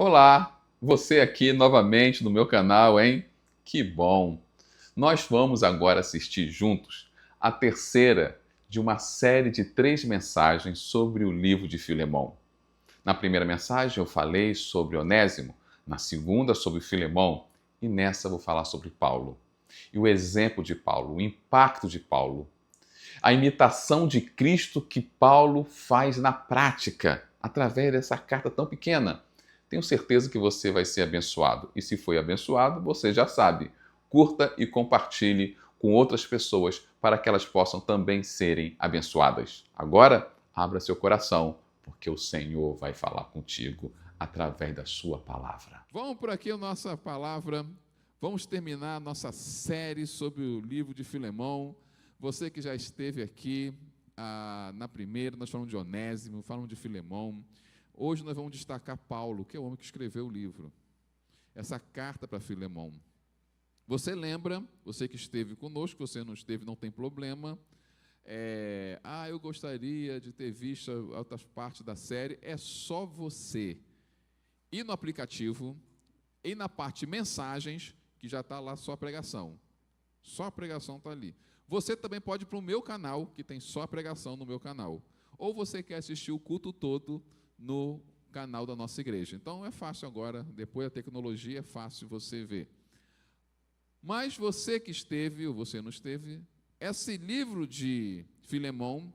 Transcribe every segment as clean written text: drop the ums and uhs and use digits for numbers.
Olá, você aqui novamente no meu canal, hein? Que bom! Nós vamos agora assistir juntos a terceira de uma série de 3 mensagens sobre o livro de Filemão. Na primeira mensagem eu falei sobre Onésimo, na segunda sobre Filemão e nessa vou falar sobre Paulo. E o exemplo de Paulo, o impacto de Paulo, a imitação de Cristo que Paulo faz na prática, através dessa carta tão pequena. Tenho certeza que você vai ser abençoado. E se foi abençoado, você já sabe. Curta e compartilhe com outras pessoas para que elas possam também serem abençoadas. Agora, abra seu coração, porque o Senhor vai falar contigo através da sua palavra. Vamos por aqui a nossa palavra. Vamos terminar a nossa série sobre o livro de Filemão. Você que já esteve aqui na primeira, nós falamos de Onésimo, falamos de Filemão. Hoje nós vamos destacar Paulo, que é o homem que escreveu o livro. Essa carta para Filemão. Você lembra, você que esteve conosco, você não esteve, não tem problema. Eu gostaria de ter visto outras partes da série. É só você ir no aplicativo e na parte mensagens, que já está lá só a pregação. Só a pregação está ali. Você também pode ir para o meu canal, que tem só a pregação no meu canal. Ou você quer assistir o culto todo no canal da nossa igreja. Então é fácil agora, depois da tecnologia, é fácil você ver. Mas você que esteve, ou você não esteve, esse livro de Filemão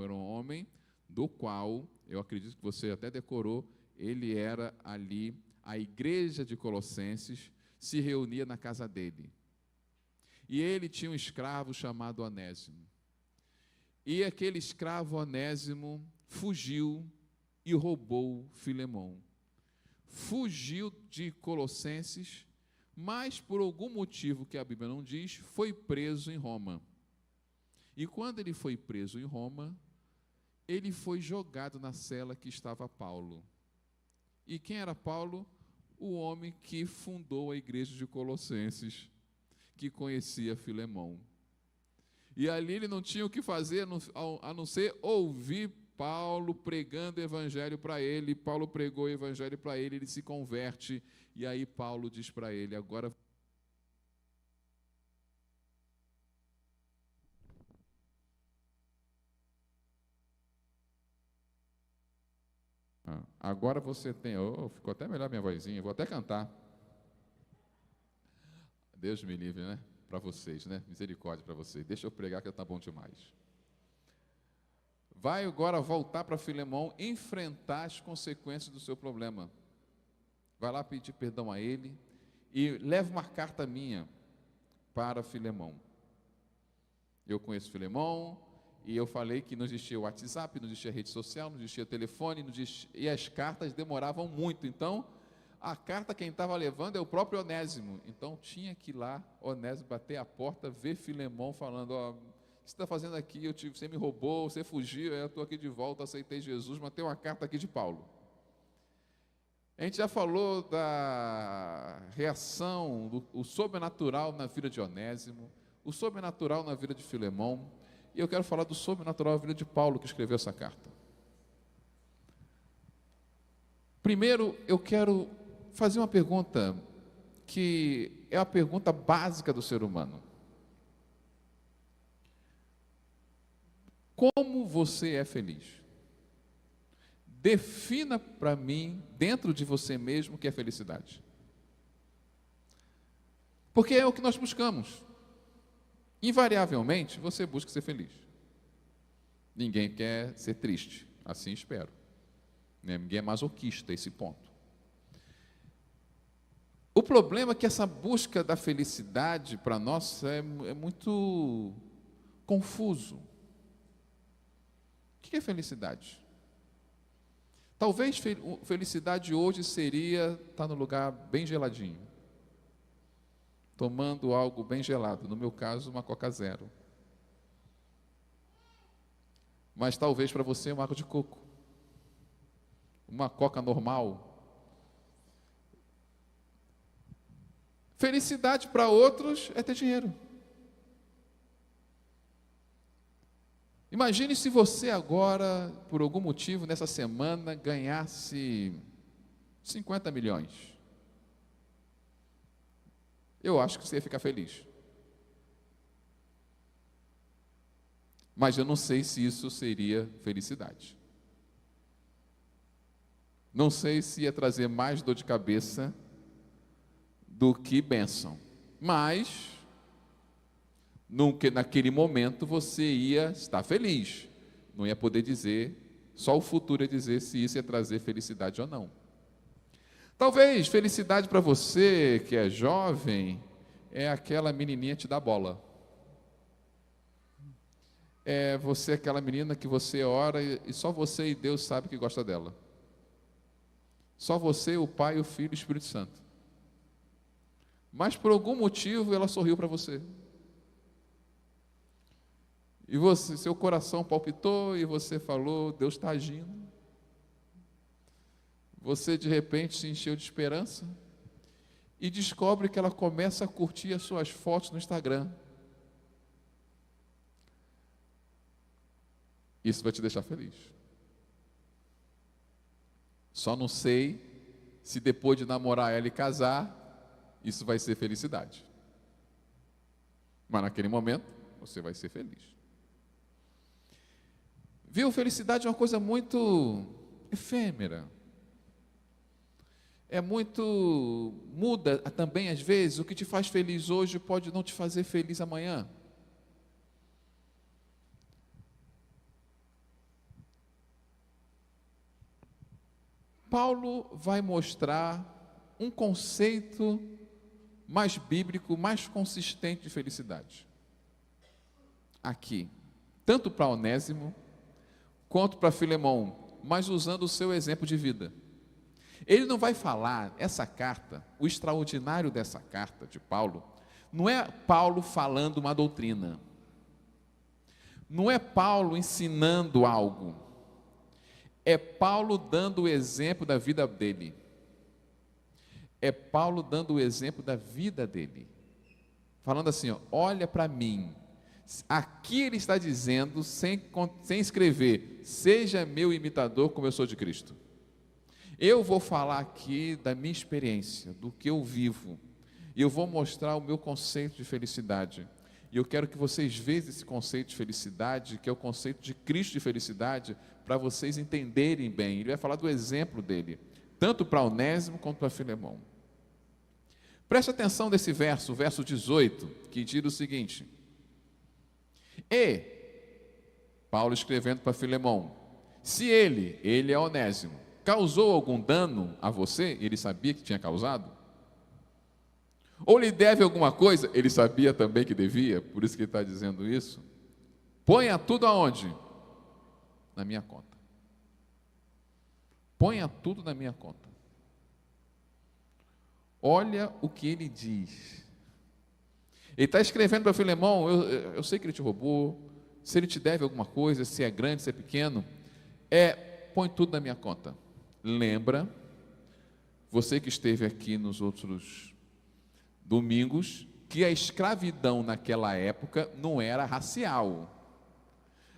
era um homem do qual, eu acredito que você até decorou, ele era ali, a igreja de Colossenses se reunia na casa dele. E ele tinha um escravo chamado Onésimo. E aquele escravo Onésimo fugiu e roubou Filemão. Fugiu de Colossenses, mas por algum motivo que a Bíblia não diz, foi preso em Roma. E quando ele foi preso em Roma, ele foi jogado na cela que estava Paulo. E quem era Paulo? O homem que fundou a igreja de Colossenses, que conhecia Filemão. E ali ele não tinha o que fazer a não ser ouvir Paulo pregando o evangelho para ele. Paulo pregou o evangelho para ele, ele se converte, e aí Paulo diz para ele, agora você tem, ficou até melhor minha vozinha, vou até cantar. Deus me livre, né? Para vocês, né? Misericórdia para vocês. Deixa eu pregar que está bom demais. Vai agora voltar para Filemão, enfrentar as consequências do seu problema. Vai lá pedir perdão a ele e leva uma carta minha para Filemão. Eu conheço Filemão e eu falei que não existia WhatsApp, não existia rede social, não existia telefone, e as cartas demoravam muito. Então, a carta quem estava levando é o próprio Onésimo. Então, tinha que ir lá, Onésimo bater a porta, ver Filemão falando, o que você está fazendo aqui? Você me roubou, você fugiu, eu estou aqui de volta, aceitei Jesus, mas tem uma carta aqui de Paulo. A gente já falou da reação, o sobrenatural na vida de Onésimo, o sobrenatural na vida de Filemão, e eu quero falar do sobrenatural na vida de Paulo, que escreveu essa carta. Primeiro, eu quero fazer uma pergunta que é a pergunta básica do ser humano. Como você é feliz? Defina para mim, dentro de você mesmo, o que é felicidade. Porque é o que nós buscamos. Invariavelmente, você busca ser feliz. Ninguém quer ser triste, assim espero. Ninguém é masoquista a esse ponto. O problema é que essa busca da felicidade para nós é muito confuso. O que é felicidade? Talvez felicidade hoje seria estar no lugar bem geladinho, tomando algo bem gelado, no meu caso, uma Coca Zero. Mas talvez para você uma água de coco, uma Coca normal. Felicidade para outros é ter dinheiro. Imagine se você agora, por algum motivo, nessa semana, ganhasse 50 milhões. Eu acho que você ia ficar feliz. Mas eu não sei se isso seria felicidade. Não sei se ia trazer mais dor de cabeça do que bênção. Mas, naquele momento, você ia estar feliz. Não ia poder dizer, só o futuro ia dizer se isso ia trazer felicidade ou não. Talvez felicidade para você que é jovem é aquela menininha te dar bola. É você aquela menina que você ora e só você e Deus sabe que gosta dela. Só você, o Pai, o Filho e o Espírito Santo. Mas por algum motivo ela sorriu para você. E você, seu coração palpitou e você falou, Deus está agindo. Você de repente se encheu de esperança e descobre que ela começa a curtir as suas fotos no Instagram. Isso vai te deixar feliz. Só não sei se depois de namorar ela e casar, isso vai ser felicidade. Mas naquele momento, você vai ser feliz. Viu? Felicidade é uma coisa muito efêmera. Muda também às vezes. O que te faz feliz hoje pode não te fazer feliz amanhã. Paulo vai mostrar um conceito mais bíblico, mais consistente de felicidade. Aqui, tanto para Onésimo, quanto para Filemão, mas usando o seu exemplo de vida. Ele não vai falar, essa carta, o extraordinário dessa carta de Paulo, não é Paulo falando uma doutrina, não é Paulo ensinando algo, é Paulo dando o exemplo da vida dele. É Paulo dando o exemplo da vida dele. Falando assim, ó, olha para mim. Aqui ele está dizendo, sem escrever, seja meu imitador como eu sou de Cristo. Eu vou falar aqui da minha experiência, do que eu vivo. E eu vou mostrar o meu conceito de felicidade. E eu quero que vocês vejam esse conceito de felicidade, que é o conceito de Cristo de felicidade, para vocês entenderem bem. Ele vai falar do exemplo dele, tanto para Onésimo quanto para Filemão. Preste atenção nesse verso, o verso 18, que diz o seguinte: E, Paulo escrevendo para Filemão, se ele é Onésimo, causou algum dano a você, ele sabia que tinha causado? Ou lhe deve alguma coisa, ele sabia também que devia, por isso que ele está dizendo isso. Ponha tudo aonde? Na minha conta. Ponha tudo na minha conta. Olha o que ele diz. Ele está escrevendo para Filemão, eu sei que ele te roubou, se ele te deve alguma coisa, se é grande, se é pequeno, põe tudo na minha conta. Lembra, você que esteve aqui nos outros domingos, que a escravidão naquela época não era racial.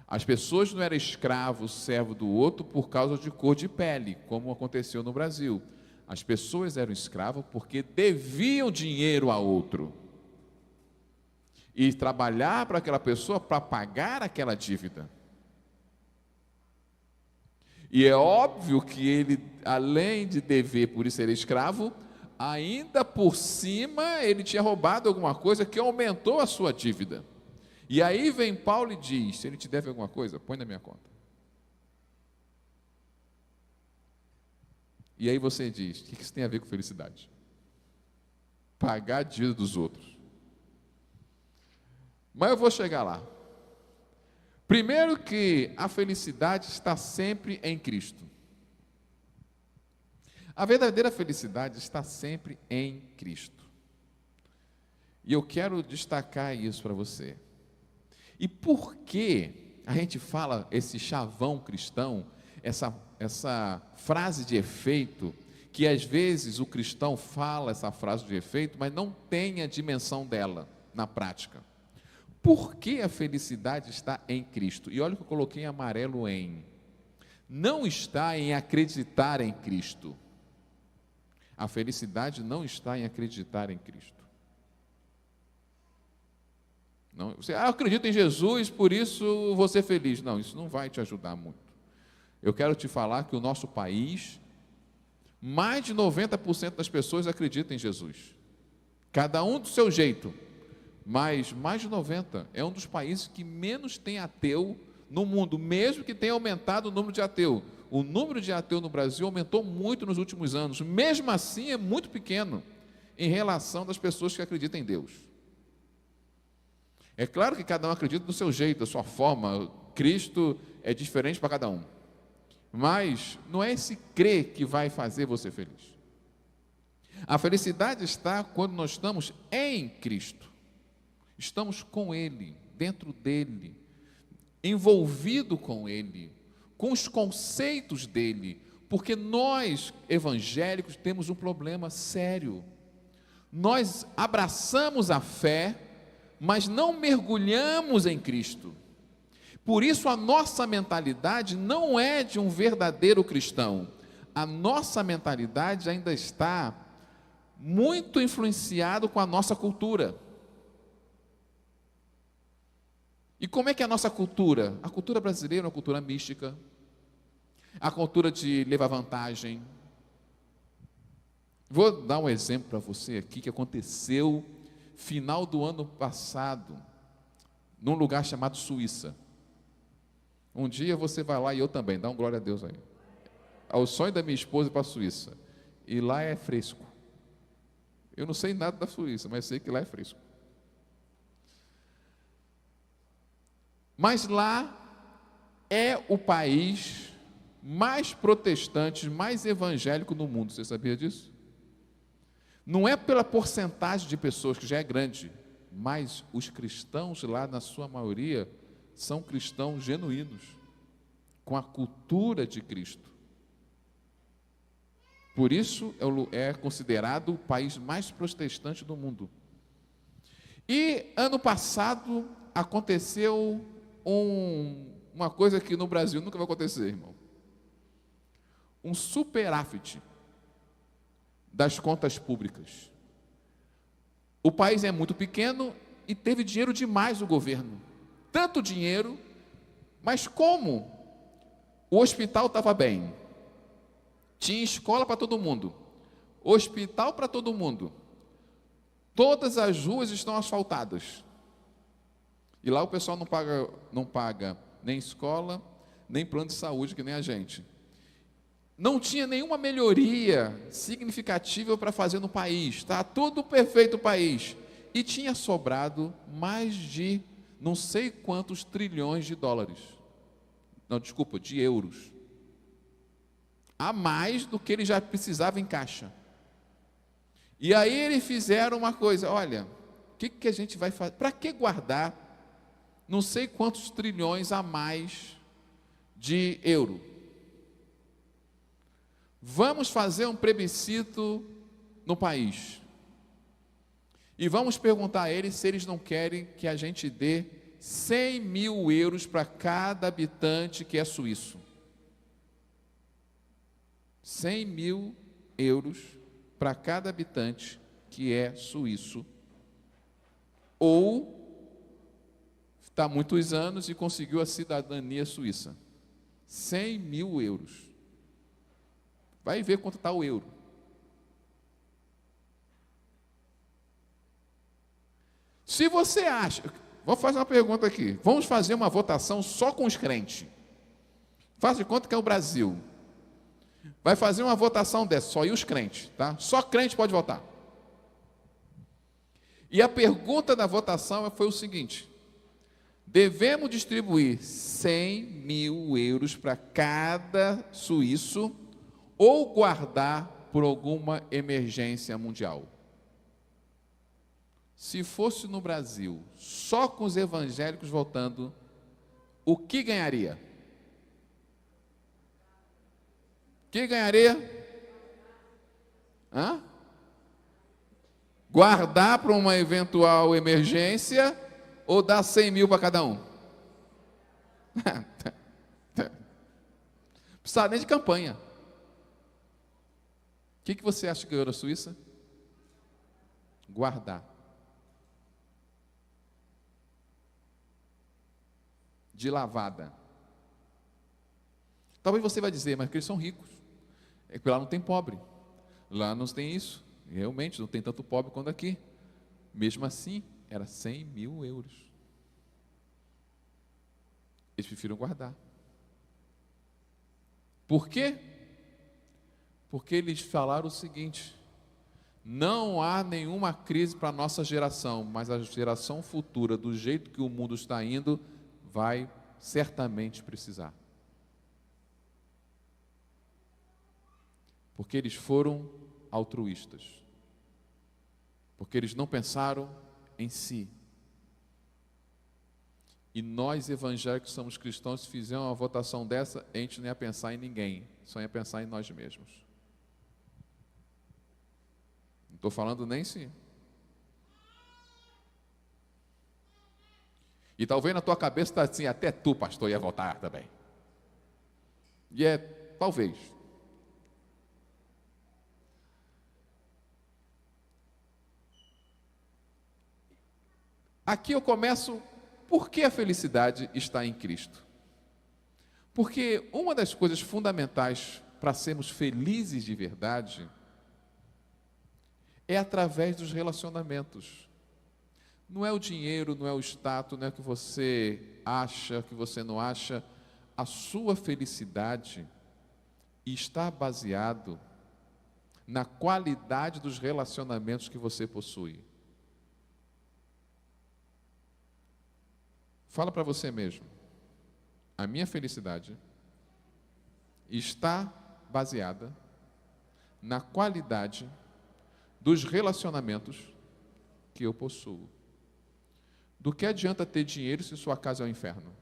As pessoas não eram escravo, servo do outro por causa de cor de pele, como aconteceu no Brasil. As pessoas eram escravos porque deviam dinheiro a outro. E trabalhar para aquela pessoa para pagar aquela dívida. E é óbvio que ele, além de dever por isso ser escravo, ainda por cima ele tinha roubado alguma coisa que aumentou a sua dívida. E aí vem Paulo e diz, se ele te deve alguma coisa, põe na minha conta. E aí você diz, o que isso tem a ver com felicidade? Pagar a dívida dos outros. Mas eu vou chegar lá. Primeiro que a felicidade está sempre em Cristo. A verdadeira felicidade está sempre em Cristo. E eu quero destacar isso para você. E por que a gente fala esse chavão cristão, essa frase de efeito, que às vezes o cristão fala essa frase de efeito, mas não tem a dimensão dela na prática? Por que a felicidade está em Cristo? E olha o que eu coloquei em amarelo em. Não está em acreditar em Cristo. A felicidade não está em acreditar em Cristo. Não, você, eu acredito em Jesus, por isso vou ser feliz. Não, isso não vai te ajudar muito. Eu quero te falar que o nosso país, mais de 90% das pessoas acreditam em Jesus. Cada um do seu jeito, mas mais de 90%. É um dos países que menos tem ateu no mundo, mesmo que tenha aumentado o número de ateu. O número de ateu no Brasil aumentou muito nos últimos anos. Mesmo assim, é muito pequeno em relação das pessoas que acreditam em Deus. É claro que cada um acredita do seu jeito, da sua forma. Cristo é diferente para cada um. Mas não é esse crer que vai fazer você feliz. A felicidade está quando nós estamos em Cristo. Estamos com Ele, dentro dEle, envolvido com Ele, com os conceitos dEle. Porque nós, evangélicos, temos um problema sério. Nós abraçamos a fé, mas não mergulhamos em Cristo. Por isso a nossa mentalidade não é de um verdadeiro cristão. A nossa mentalidade ainda está muito influenciado com a nossa cultura. E como é que é a nossa cultura? A cultura brasileira é uma cultura mística, a cultura de levar vantagem. Vou dar um exemplo para você aqui que aconteceu final do ano passado, num lugar chamado Suíça. Um dia você vai lá e eu também, dá um glória a Deus aí. O sonho da minha esposa é para a Suíça. E lá é fresco. Eu não sei nada da Suíça, mas sei que lá é fresco. Mas lá é o país mais protestante, mais evangélico do mundo. Você sabia disso? Não é pela porcentagem de pessoas, que já é grande, mas os cristãos lá, na sua maioria, são cristãos genuínos, com a cultura de Cristo. Por isso é considerado o país mais protestante do mundo. E ano passado aconteceu uma coisa que no Brasil nunca vai acontecer, irmão. Um superávit das contas públicas. O país é muito pequeno e teve dinheiro demais o governo. Tanto dinheiro, mas como o hospital estava bem, tinha escola para todo mundo, hospital para todo mundo, todas as ruas estão asfaltadas. E lá o pessoal não paga nem escola, nem plano de saúde, que nem a gente. Não tinha nenhuma melhoria significativa para fazer no país. Está tudo perfeito o país. E tinha sobrado mais de não sei quantos trilhões de dólares. Não, desculpa, de euros. A mais do que ele já precisava em caixa. E aí eles fizeram uma coisa, olha, o que a gente vai fazer? Para que guardar não sei quantos trilhões a mais de euro? Vamos fazer um plebiscito no país. E vamos perguntar a eles se eles não querem que a gente dê 100 mil euros para cada habitante que é suíço. 100 mil euros para cada habitante que é suíço. Ou está há muitos anos e conseguiu a cidadania suíça. 100 mil euros. Vai ver quanto está o euro. Se você acha... Vou fazer uma pergunta aqui. Vamos fazer uma votação só com os crentes. Faz de conta que é o Brasil. Vai fazer uma votação dessa, só e os crentes, tá? Só crente pode votar. E a pergunta da votação foi o seguinte: devemos distribuir 100 mil euros para cada suíço ou guardar por alguma emergência mundial? Se fosse no Brasil, só com os evangélicos votando, o que ganharia? O que ganharia? Hã? Guardar para uma eventual emergência ou dar 100 mil para cada um? Precisa nem de campanha. que você acha que ganhou na Suíça? Guardar. De lavada. Talvez você vai dizer, mas que eles são ricos. É que lá não tem pobre. Lá não tem isso. Realmente, não tem tanto pobre quanto aqui. Mesmo assim, era 100 mil euros. Eles preferiram guardar. Por quê? Porque eles falaram o seguinte: não há nenhuma crise para a nossa geração, mas a geração futura, do jeito que o mundo está indo, vai certamente precisar. Porque eles foram altruístas. Porque eles não pensaram em si. E nós, evangélicos, somos cristãos, se fizer uma votação dessa, a gente não ia pensar em ninguém, só ia pensar em nós mesmos. Não estou falando nem se. E talvez na tua cabeça está assim, até tu, pastor, ia votar também. E é, talvez. Aqui eu começo, por que a felicidade está em Cristo? Porque uma das coisas fundamentais para sermos felizes de verdade é através dos relacionamentos. Não é o dinheiro, não é o status, não é o que você acha, o que você não acha. A sua felicidade está baseado na qualidade dos relacionamentos que você possui. Fala para você mesmo. A minha felicidade está baseada na qualidade dos relacionamentos que eu possuo. Do que adianta ter dinheiro se sua casa é um inferno?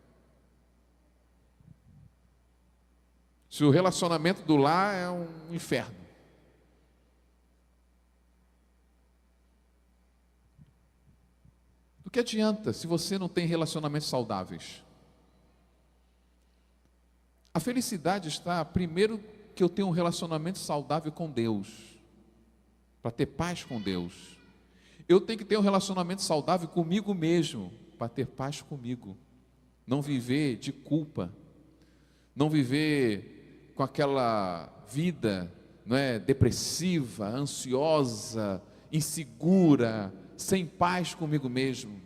Se o relacionamento do lar é um inferno. Do que adianta se você não tem relacionamentos saudáveis? A felicidade está, primeiro, que eu tenho um relacionamento saudável com Deus, para ter paz com Deus. Eu tenho que ter um relacionamento saudável comigo mesmo, para ter paz comigo. Não viver de culpa, não viver com aquela vida, não é, depressiva, ansiosa, insegura, sem paz comigo mesmo,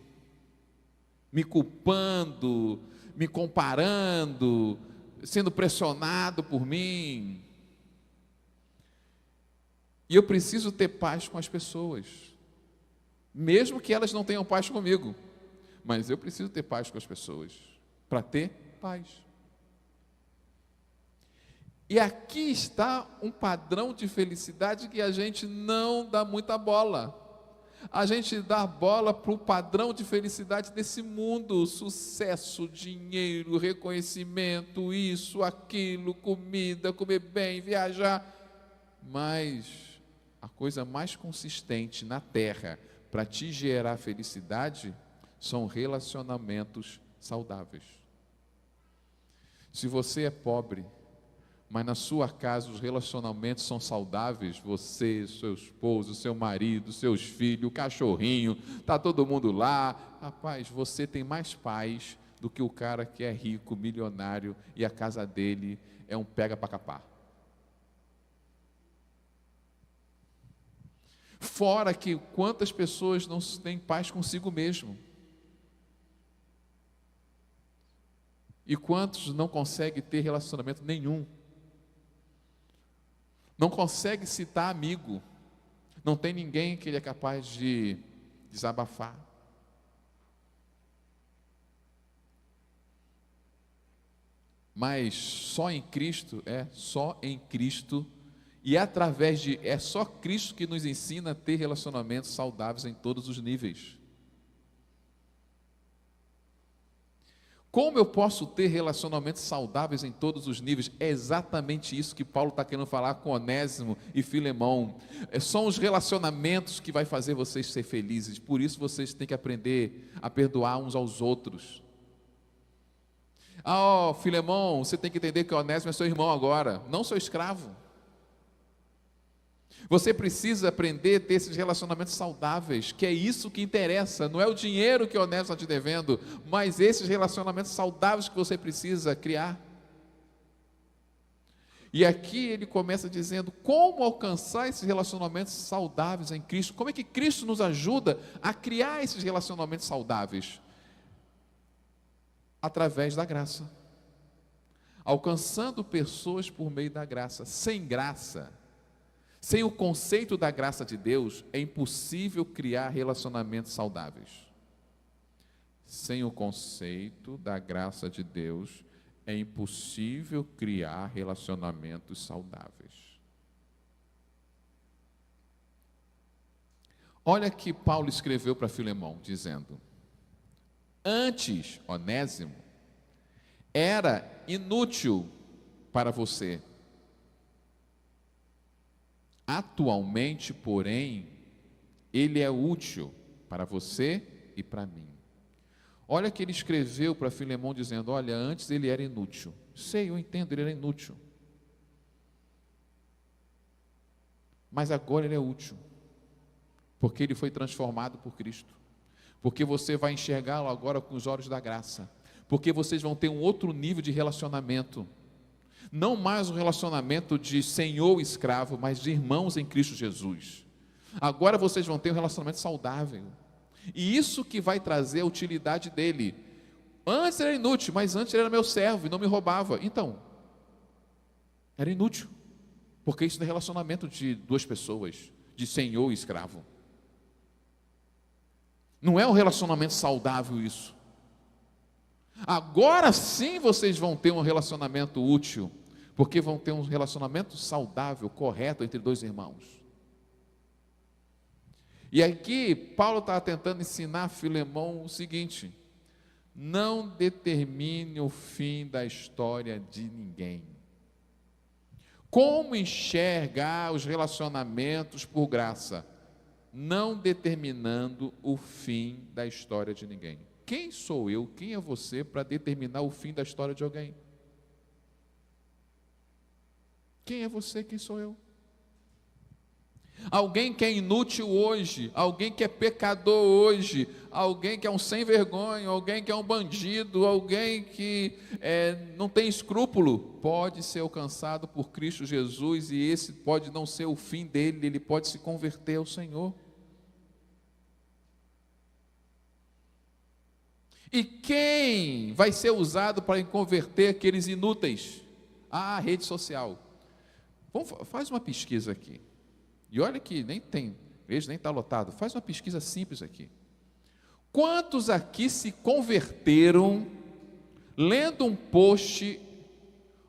me culpando, me comparando, sendo pressionado por mim. E eu preciso ter paz com as pessoas, mesmo que elas não tenham paz comigo, mas eu preciso ter paz com as pessoas, para ter paz. E aqui está um padrão de felicidade que a gente não dá muita bola. A gente dá bola para o padrão de felicidade desse mundo: sucesso, dinheiro, reconhecimento, isso, aquilo, comida, comer bem, viajar. Mas a coisa mais consistente na terra para te gerar felicidade são relacionamentos saudáveis. Se você é pobre, mas na sua casa os relacionamentos são saudáveis, você, seu esposo, seu marido, seus filhos, o cachorrinho, está todo mundo lá, rapaz, você tem mais paz do que o cara que é rico, milionário, e a casa dele é um pega para capar. Fora que quantas pessoas não têm paz consigo mesmo, e quantos não conseguem ter relacionamento nenhum, não consegue citar amigo, não tem ninguém que ele é capaz de desabafar. Mas só em Cristo, só em Cristo, e é só Cristo que nos ensina a ter relacionamentos saudáveis em todos os níveis. Como eu posso ter relacionamentos saudáveis em todos os níveis? É exatamente isso que Paulo está querendo falar com Onésimo e Filemão. São os relacionamentos que vai fazer vocês ser felizes. Por isso vocês têm que aprender a perdoar uns aos outros. Filemão, você tem que entender que Onésimo é seu irmão agora, não seu escravo. Você precisa aprender a ter esses relacionamentos saudáveis, que é isso que interessa. Não é o dinheiro que o honesto está te devendo, mas esses relacionamentos saudáveis que você precisa criar. E aqui ele começa dizendo como alcançar esses relacionamentos saudáveis em Cristo. Como é que Cristo nos ajuda a criar esses relacionamentos saudáveis? Através da graça. Alcançando pessoas por meio da graça. Sem graça, sem o conceito da graça de Deus, é impossível criar relacionamentos saudáveis. Sem o conceito da graça de Deus, é impossível criar relacionamentos saudáveis. Olha que Paulo escreveu para Filemão, dizendo: antes, Onésimo, era inútil para você. Atualmente, porém, ele é útil para você e para mim. Olha que ele escreveu para Filemão dizendo: olha, antes ele era inútil. Sei, eu entendo, ele era inútil. Mas agora ele é útil. Porque ele foi transformado por Cristo. Porque você vai enxergá-lo agora com os olhos da graça. Porque vocês vão ter um outro nível de relacionamento. Não mais um relacionamento de senhor e escravo, mas de irmãos em Cristo Jesus. Agora vocês vão ter um relacionamento saudável. E isso que vai trazer a utilidade dele. Antes era inútil, mas antes ele era meu servo e não me roubava. Então, era inútil. Porque isso não é relacionamento de duas pessoas, de senhor e escravo. Não é um relacionamento saudável isso. Agora sim vocês vão ter um relacionamento útil, porque vão ter um relacionamento saudável, correto entre dois irmãos. E aqui Paulo está tentando ensinar a Filemão o seguinte: não determine o fim da história de ninguém. Como enxergar os relacionamentos por graça? Não determinando o fim da história de ninguém. Quem sou eu, quem é você para determinar o fim da história de alguém? Quem é você, quem sou eu? Alguém que é inútil hoje, alguém que é pecador hoje, alguém que é um sem vergonha, alguém que é um bandido, alguém que não tem escrúpulo, pode ser alcançado por Cristo Jesus, e esse pode não ser o fim dele, ele pode se converter ao Senhor. E quem vai ser usado para converter aqueles inúteis? A rede social. Faz uma pesquisa aqui. E olha que nem tem, veja, nem está lotado. Faz uma pesquisa simples aqui. Quantos aqui se converteram lendo um post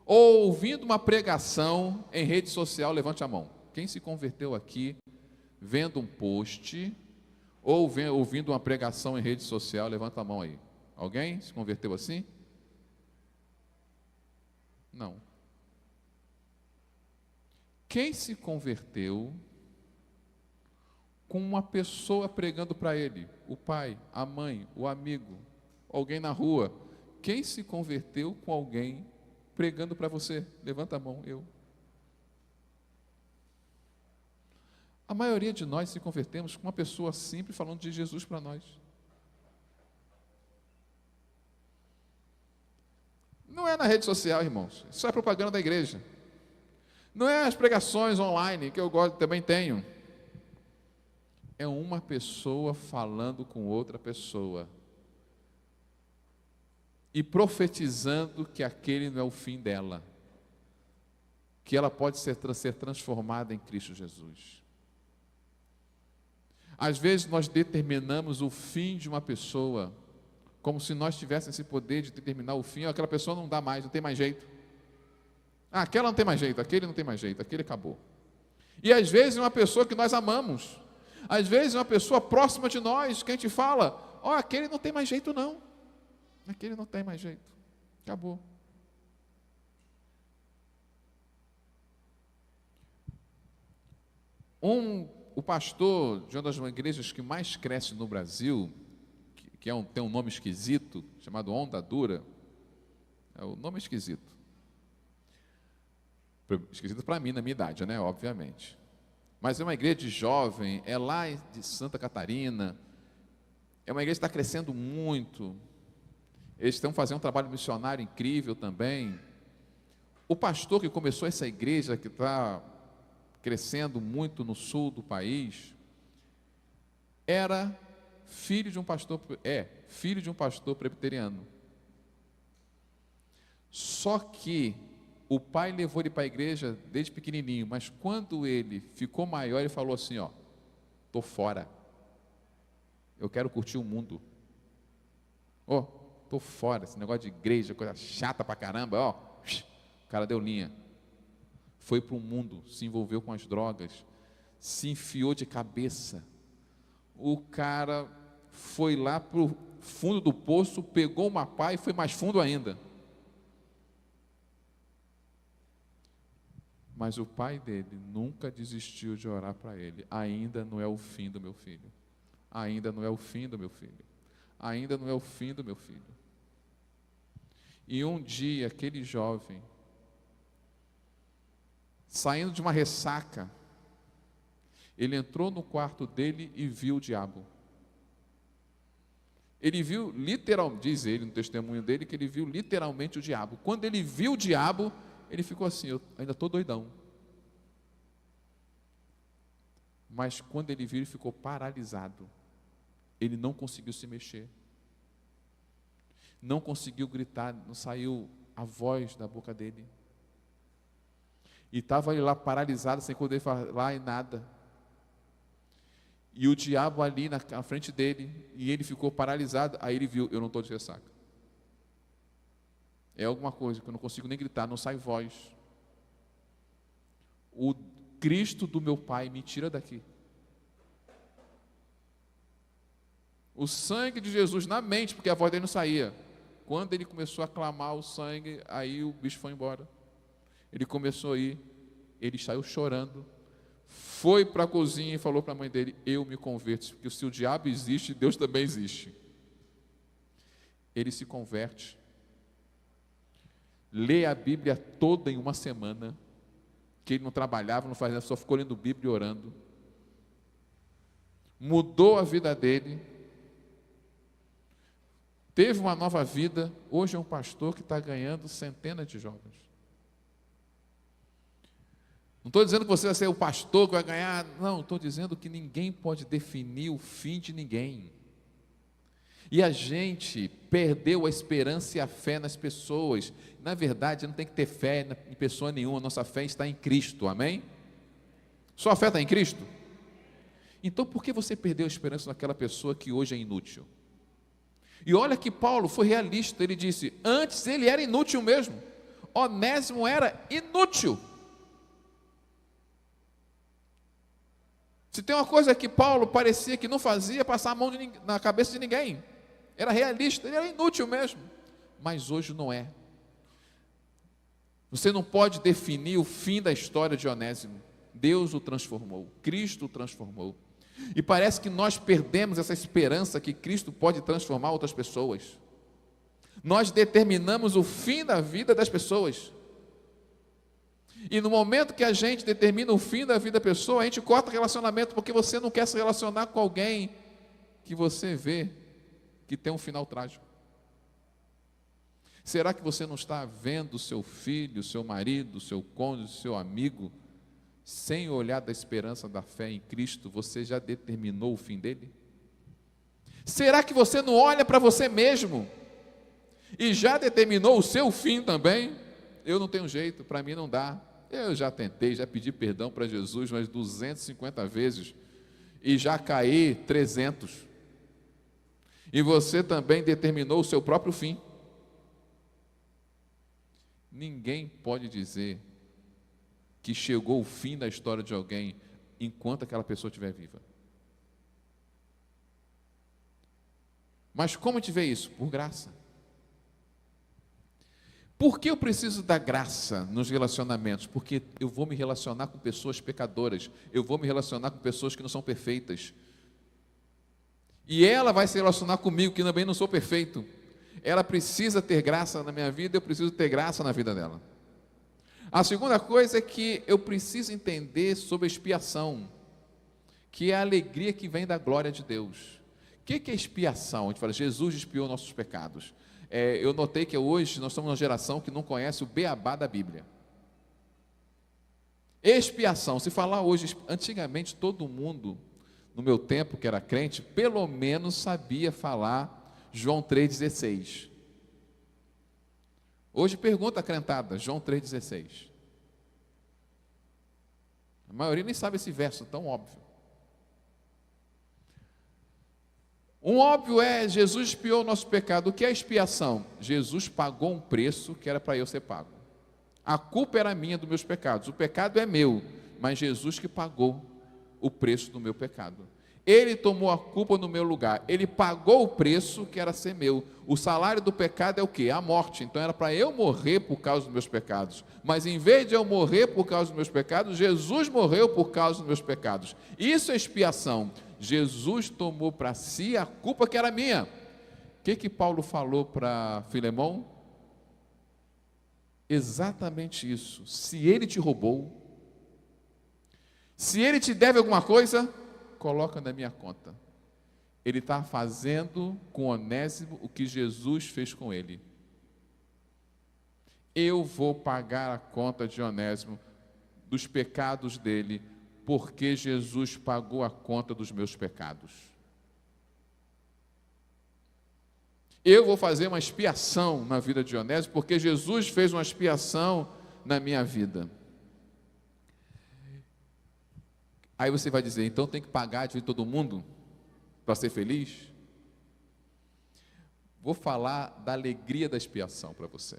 ou ouvindo uma pregação em rede social? Levante a mão. Quem se converteu aqui vendo um post ou ouvindo uma pregação em rede social? Levanta a mão aí. Alguém se converteu assim? Não. Quem se converteu com uma pessoa pregando para ele? O pai, a mãe, o amigo, alguém na rua. Quem se converteu com alguém pregando para você? Levanta a mão, eu. A maioria de nós se convertemos com uma pessoa simples falando de Jesus para nós. Não é na rede social, irmãos. Isso é propaganda da igreja. Não é as pregações online, que eu gosto, também tenho. É uma pessoa falando com outra pessoa. E profetizando que aquele não é o fim dela. Que ela pode ser transformada em Cristo Jesus. Às vezes nós determinamos o fim de uma pessoa, como se nós tivéssemos esse poder de determinar o fim. Aquela pessoa não dá mais, não tem mais jeito. Aquela não tem mais jeito, aquele não tem mais jeito, aquele acabou. E às vezes uma pessoa que nós amamos, às vezes uma pessoa próxima de nós, que a gente fala, aquele não tem mais jeito não, aquele não tem mais jeito, acabou. O pastor de uma das igrejas que mais cresce no Brasil, que tem um nome esquisito, chamado Onda Dura, é um nome esquisito. Esquisito para mim, na minha idade, né? Obviamente. mas é uma igreja de jovem, é lá de Santa Catarina, é uma igreja que está crescendo muito, eles estão fazendo um trabalho missionário incrível também. O pastor que começou essa igreja, que está crescendo muito no sul do país, era filho de um pastor, filho de um pastor presbiteriano. Só que o pai levou ele para a igreja desde pequenininho, mas quando ele ficou maior, ele falou assim, ó, tô fora, eu quero curtir o mundo, tô fora, esse negócio de igreja, coisa chata pra caramba, o cara deu linha, foi para o mundo, se envolveu com as drogas, se enfiou de cabeça, o cara foi lá para o fundo do poço, pegou uma pá e foi mais fundo ainda. Mas o pai dele nunca desistiu de orar para ele. Ainda não é o fim do meu filho. Ainda não é o fim do meu filho. Ainda não é o fim do meu filho. E um dia, aquele jovem, saindo de uma ressaca, ele entrou no quarto dele e viu o diabo. Ele viu literalmente, diz ele no testemunho dele, que ele viu literalmente o diabo. Quando ele viu o diabo, ele ficou assim, eu ainda estou doidão. Mas quando ele viu, ele ficou paralisado. Ele não conseguiu se mexer. Não conseguiu gritar, não saiu a voz da boca dele. E estava ele lá paralisado, sem poder falar e nada. E o diabo ali na frente dele, e ele ficou paralisado, aí ele viu, eu não estou de ressaca. É alguma coisa que eu não consigo nem gritar, não sai voz. O Cristo do meu Pai me tira daqui. O sangue de Jesus na mente, porque a voz dele não saía. Quando ele começou a clamar o sangue, aí o bicho foi embora. Ele começou a ir, ele saiu chorando, foi para a cozinha e falou para a mãe dele, eu me converto, porque se o diabo existe, Deus também existe. Ele se converte, lê a Bíblia toda em uma semana, que ele não trabalhava, não fazia, só ficou lendo Bíblia e orando. Mudou a vida dele, teve uma nova vida, hoje é um pastor que está ganhando centenas de jovens. Não estou dizendo que você vai ser o pastor que vai ganhar, não, estou dizendo que ninguém pode definir o fim de ninguém. E a gente perdeu a esperança e a fé nas pessoas. Na verdade, não tem que ter fé em pessoa nenhuma, nossa fé está em Cristo, amém? Sua fé está em Cristo? Então por que você perdeu a esperança naquela pessoa que hoje é inútil? E olha que Paulo foi realista, ele disse, antes ele era inútil mesmo, Onésimo era inútil. Se tem uma coisa que Paulo parecia que não fazia, passar a mão na cabeça de ninguém, era realista, ele era inútil mesmo, mas hoje não é. Você não pode definir o fim da história de Onésimo, Deus o transformou, Cristo o transformou, e parece que nós perdemos essa esperança que Cristo pode transformar outras pessoas. Nós determinamos o fim da vida das pessoas, e no momento que a gente determina o fim da vida da pessoa, a gente corta o relacionamento, porque você não quer se relacionar com alguém que você vê que tem um final trágico. Será que você não está vendo o seu filho, o seu marido, o seu cônjuge, o seu amigo, sem olhar da esperança da fé em Cristo, você já determinou o fim dele? Será que você não olha para você mesmo e já determinou o seu fim também? Eu não tenho jeito, para mim não dá. Eu já tentei, já pedi perdão para Jesus umas 250 vezes e já caí 300. E você também determinou o seu próprio fim. Ninguém pode dizer que chegou o fim da história de alguém enquanto aquela pessoa estiver viva. Mas como a gente vê isso? Por graça. Por que eu preciso da graça nos relacionamentos? Porque eu vou me relacionar com pessoas pecadoras, eu vou me relacionar com pessoas que não são perfeitas. E ela vai se relacionar comigo, que também não sou perfeito. Ela precisa ter graça na minha vida, eu preciso ter graça na vida dela. A segunda coisa é que eu preciso entender sobre a expiação, que é a alegria que vem da glória de Deus. O que é expiação? A gente fala, Jesus expiou nossos pecados. Eu notei que hoje nós somos uma geração que não conhece o beabá da Bíblia. Expiação, se falar hoje, antigamente todo mundo, no meu tempo que era crente, pelo menos sabia falar João 3,16. Hoje pergunta a crentada, João 3,16. A maioria nem sabe esse verso tão óbvio. Um óbvio é, Jesus expiou o nosso pecado. O que é expiação? Jesus pagou um preço que era para eu ser pago. A culpa era minha dos meus pecados. O pecado é meu, mas Jesus que pagou o preço do meu pecado. Ele tomou a culpa no meu lugar. Ele pagou o preço que era ser meu. O salário do pecado é o quê? A morte. Então era para eu morrer por causa dos meus pecados. Mas em vez de eu morrer por causa dos meus pecados, Jesus morreu por causa dos meus pecados. Isso é expiação. Jesus tomou para si a culpa que era minha. O que Paulo falou para Filemão? Exatamente isso. Se ele te roubou, se ele te deve alguma coisa, coloca na minha conta. Ele está fazendo com Onésimo o que Jesus fez com ele. Eu vou pagar a conta de Onésimo dos pecados dele, porque Jesus pagou a conta dos meus pecados. Eu vou fazer uma expiação na vida de Onésimo, porque Jesus fez uma expiação na minha vida. Aí você vai dizer, então tem que pagar de todo mundo para ser feliz? Vou falar da alegria da expiação para você.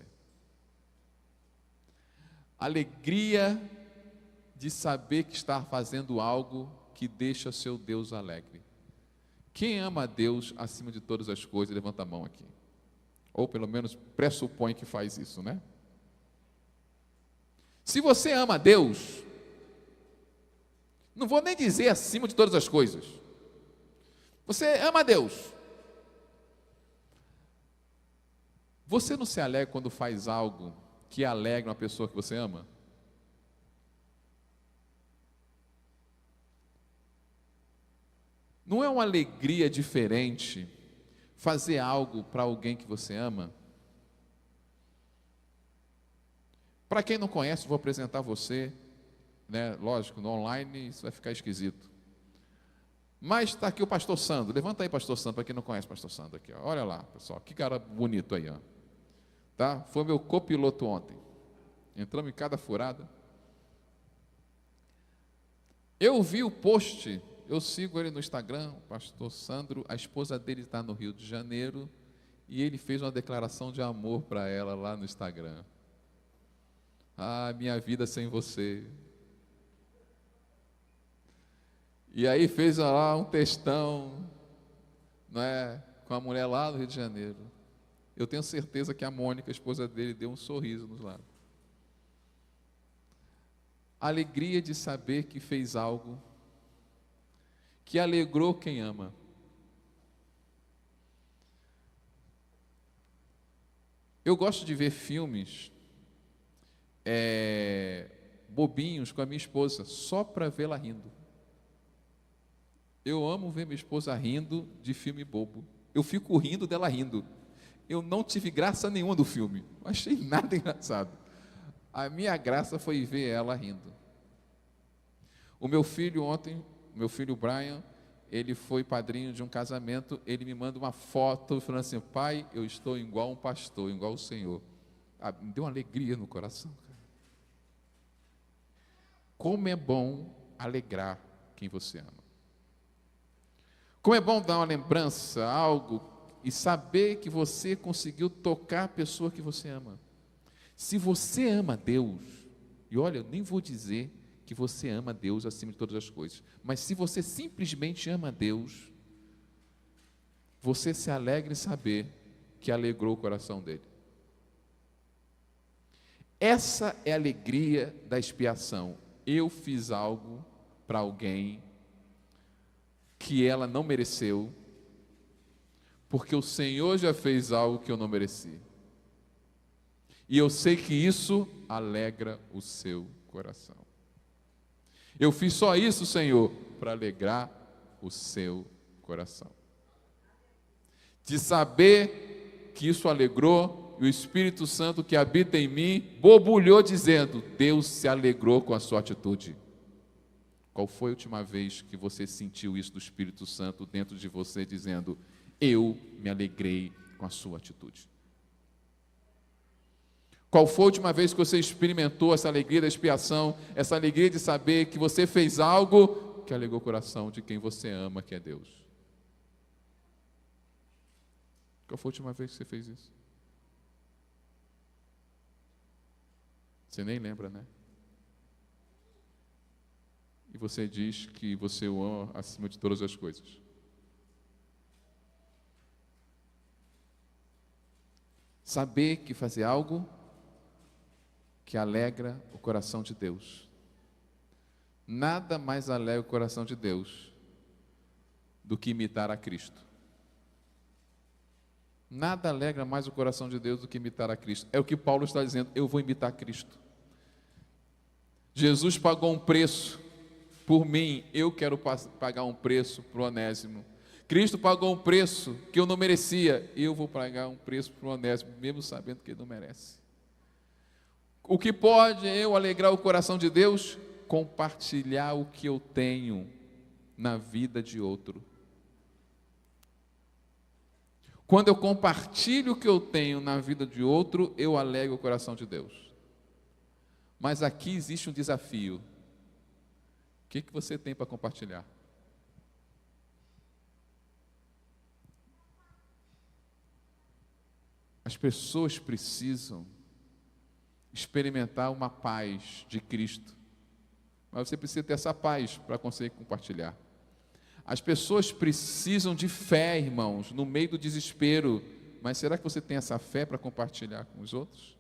Alegria de saber que está fazendo algo que deixa seu Deus alegre. Quem ama a Deus acima de todas as coisas, levanta a mão aqui. Ou pelo menos pressupõe que faz isso, né? Se você ama a Deus, não vou nem dizer acima de todas as coisas. Você ama a Deus. Você não se alegra quando faz algo que alegra uma pessoa que você ama? Não é uma alegria diferente fazer algo para alguém que você ama? Para quem não conhece, vou apresentar você, né? Lógico, no online isso vai ficar esquisito. Mas está aqui o pastor Sandro. Levanta aí, pastor Sandro, para quem não conhece o pastor Sandro aqui. Ó. Olha lá, pessoal, que cara bonito aí, ó. Tá? Foi meu copiloto ontem. Entramos em cada furada. Eu vi o post, eu sigo ele no Instagram, o pastor Sandro, a esposa dele está no Rio de Janeiro, e ele fez uma declaração de amor para ela lá no Instagram. Ah, minha vida sem você. E aí fez lá um textão, não é, com a mulher lá no Rio de Janeiro. Eu tenho certeza que a Mônica, a esposa dele, deu um sorriso nos lábios. A alegria de saber que fez algo que alegrou quem ama. Eu gosto de ver filmes bobinhos com a minha esposa, só para vê-la rindo. Eu amo ver minha esposa rindo de filme bobo. Eu fico rindo dela rindo. Eu não tive graça nenhuma do filme. Não achei nada engraçado. A minha graça foi ver ela rindo. O meu filho ontem, meu filho Brian, ele foi padrinho de um casamento, ele me manda uma foto falando assim, pai, eu estou igual um pastor, igual o Senhor. Ah, me deu uma alegria no coração, cara. Como é bom alegrar quem você ama. Como é bom dar uma lembrança, algo, e saber que você conseguiu tocar a pessoa que você ama. Se você ama Deus, e olha, eu nem vou dizer que você ama Deus acima de todas as coisas, mas se você simplesmente ama Deus, você se alegra em saber que alegrou o coração dele. Essa é a alegria da expiação. Eu fiz algo para alguém que ela não mereceu, porque o Senhor já fez algo que eu não mereci. E eu sei que isso alegra o seu coração. Eu fiz só isso, Senhor, para alegrar o seu coração. De saber que isso alegrou, e o Espírito Santo que habita em mim borbulhou dizendo: Deus se alegrou com a sua atitude. Qual foi a última vez que você sentiu isso do Espírito Santo dentro de você, dizendo: eu me alegrei com a sua atitude? Qual foi a última vez que você experimentou essa alegria da expiação, essa alegria de saber que você fez algo que alegrou o coração de quem você ama, que é Deus? Qual foi a última vez que você fez isso? Você nem lembra, né? E você diz que você o ama acima de todas as coisas. Saber que fazer algo que alegra o coração de Deus. Nada mais alegra o coração de Deus do que imitar a Cristo. Nada alegra mais o coração de Deus do que imitar a Cristo. É o que Paulo está dizendo: eu vou imitar Cristo. Jesus pagou um preço por mim, eu quero pagar um preço para o Onésimo. Cristo pagou um preço que eu não merecia, eu vou pagar um preço para o Onésimo, mesmo sabendo que ele não merece. O que pode eu alegrar o coração de Deus? Compartilhar o que eu tenho na vida de outro. Quando eu compartilho o que eu tenho na vida de outro, eu alegro o coração de Deus. Mas aqui existe um desafio. O que você tem para compartilhar? As pessoas precisam experimentar uma paz de Cristo. Mas você precisa ter essa paz para conseguir compartilhar. As pessoas precisam de fé, irmãos, no meio do desespero. Mas será que você tem essa fé para compartilhar com os outros?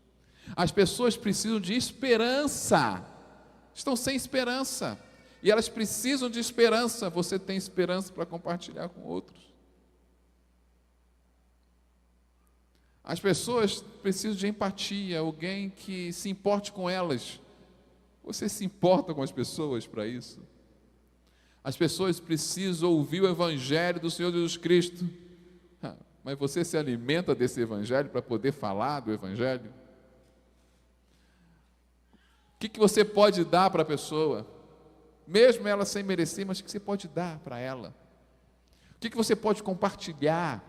As pessoas precisam de esperança. Estão sem esperança. E elas precisam de esperança. Você tem esperança para compartilhar com outros? As pessoas precisam de empatia, alguém que se importe com elas. Você se importa com as pessoas para isso? As pessoas precisam ouvir o Evangelho do Senhor Jesus Cristo. Mas você se alimenta desse Evangelho para poder falar do Evangelho? O que você pode dar para a pessoa? Mesmo ela sem merecer, mas o que você pode dar para ela? O que você pode compartilhar?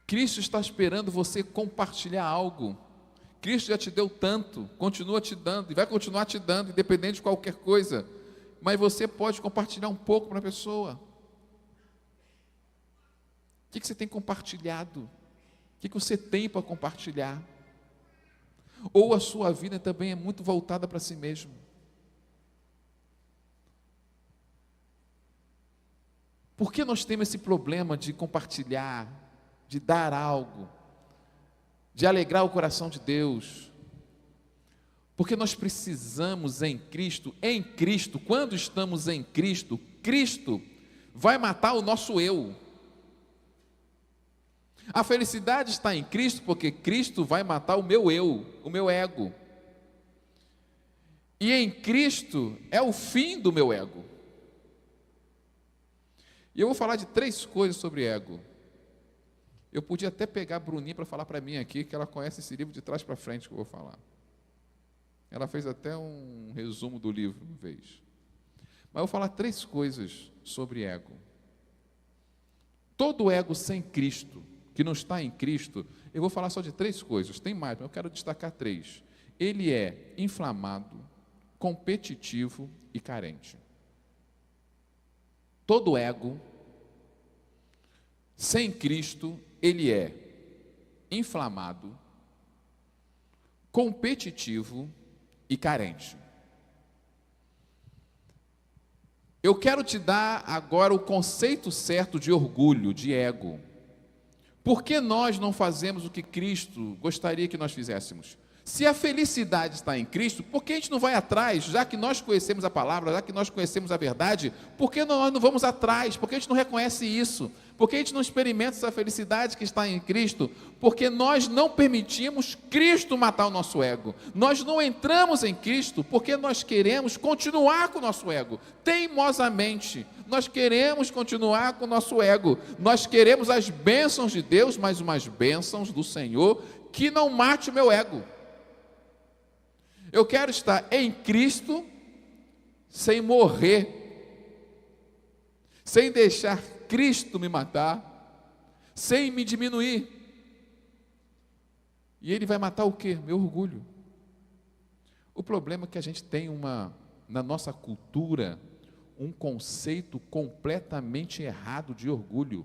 Cristo está esperando você compartilhar algo. Cristo já te deu tanto, continua te dando, e vai continuar te dando, independente de qualquer coisa. Mas você pode compartilhar um pouco para a pessoa. O que você tem compartilhado? O que você tem para compartilhar? Ou a sua vida também é muito voltada para si mesmo? Por que nós temos esse problema de compartilhar, de dar algo, de alegrar o coração de Deus? Porque nós precisamos em Cristo, quando estamos em Cristo, Cristo vai matar o nosso eu. A felicidade está em Cristo, porque Cristo vai matar o meu eu, o meu ego. E em Cristo é o fim do meu ego. E eu vou falar de 3 coisas sobre ego. Eu podia até pegar a Bruninha para falar para mim aqui, que ela conhece esse livro de trás para frente que eu vou falar. Ela fez até um resumo do livro, uma vez. Mas eu vou falar 3 coisas sobre ego. Todo ego sem Cristo, que não está em Cristo, eu vou falar só de 3 coisas. Tem mais, mas eu quero destacar 3. Ele é inflamado, competitivo e carente. Todo ego sem Cristo, ele é inflamado, competitivo e carente. Eu quero te dar agora o conceito certo de orgulho, de ego. Por que nós não fazemos o que Cristo gostaria que nós fizéssemos? Se a felicidade está em Cristo, por que a gente não vai atrás? Já que nós conhecemos a palavra, já que nós conhecemos a verdade, por que nós não vamos atrás? Por que a gente não reconhece isso? Por que a gente não experimenta essa felicidade que está em Cristo? Porque nós não permitimos Cristo matar o nosso ego. Nós não entramos em Cristo porque nós queremos continuar com o nosso ego. Teimosamente, nós queremos continuar com o nosso ego. Nós queremos as bênçãos de Deus, mas umas bênçãos do Senhor que não mate o meu ego. Eu quero estar em Cristo sem morrer, sem deixar Cristo me matar, sem me diminuir. E Ele vai matar o quê? Meu orgulho. O problema é que a gente tem na nossa cultura, um conceito completamente errado de orgulho.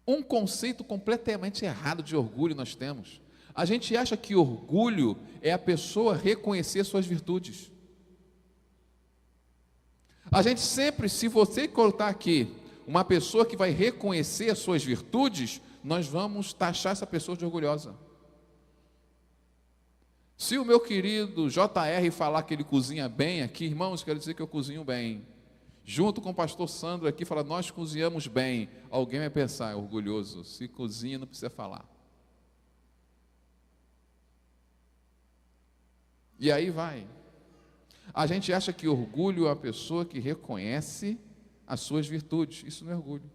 Um conceito completamente errado de orgulho nós temos. A gente acha que orgulho é a pessoa reconhecer suas virtudes. A gente sempre, se você colocar aqui uma pessoa que vai reconhecer as suas virtudes, nós vamos taxar essa pessoa de orgulhosa. Se o meu querido JR falar que ele cozinha bem aqui, irmãos, quero dizer que eu cozinho bem. Junto com o pastor Sandro aqui, fala, nós cozinhamos bem. Alguém vai pensar, é orgulhoso, se cozinha não precisa falar. E aí vai. A gente acha que orgulho é a pessoa que reconhece as suas virtudes. Isso não é orgulho.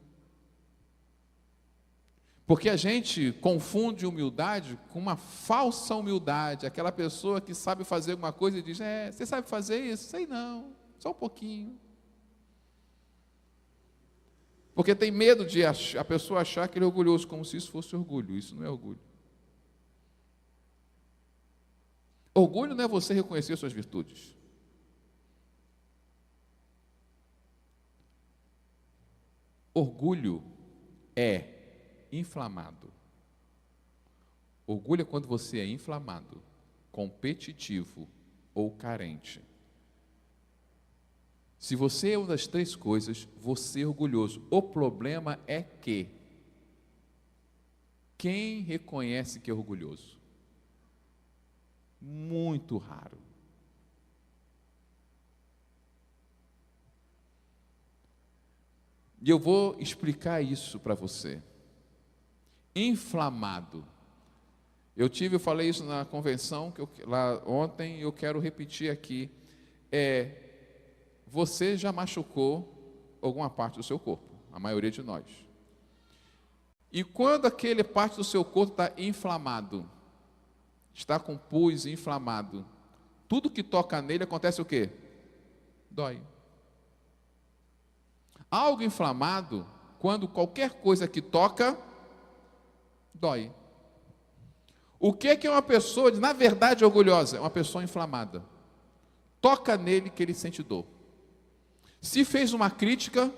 Porque a gente confunde humildade com uma falsa humildade. Aquela pessoa que sabe fazer alguma coisa e diz, você sabe fazer isso? Sei não, só um pouquinho. Porque tem medo de a pessoa achar que ele é orgulhoso, como se isso fosse orgulho. Isso não é orgulho. Orgulho não é você reconhecer suas virtudes. Orgulho é inflamado. Orgulho é quando você é inflamado, competitivo ou carente. Se você é uma das três coisas, você é orgulhoso. O problema é que quem reconhece que é orgulhoso? Muito raro. E eu vou explicar isso para você. Inflamado. Eu falei isso na convenção lá ontem, eu quero repetir aqui. Você já machucou alguma parte do seu corpo, a maioria de nós. E quando aquele parte do seu corpo está inflamado, está com pus inflamado, tudo que toca nele acontece o quê? Dói. Algo inflamado, quando qualquer coisa que toca, dói. O que é uma pessoa, na verdade, orgulhosa? É uma pessoa inflamada. Toca nele que ele sente dor. Se fez uma crítica,